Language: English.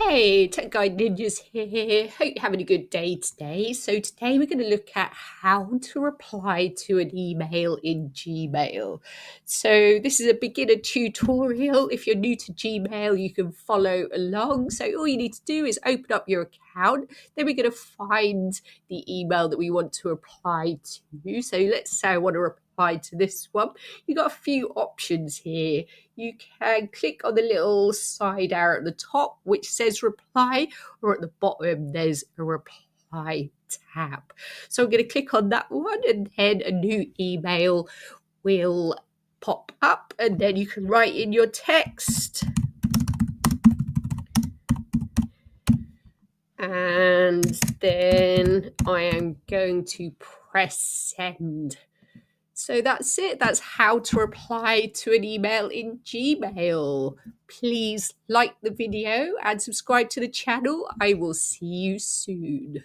Hey, Tech Guide Ninjas here. Hope you're having a good day today. So today we're going to look at how to reply to an email in Gmail. So this is a beginner tutorial. If you're new to Gmail, you can follow along. So all you need to do is open up your account. Then we're going to find the email that we want to reply to. So let's say I want to reply to this one. You've got a few options here. You can click on the little side arrow at the top, which says reply, or at the bottom, there's a reply tab. So I'm going to click on that one, and then a new email will pop up, and then you can write in your text. And then I am going to press send. So that's it. That's how to reply to an email in Gmail. Please like the video and subscribe to the channel. I will see you soon.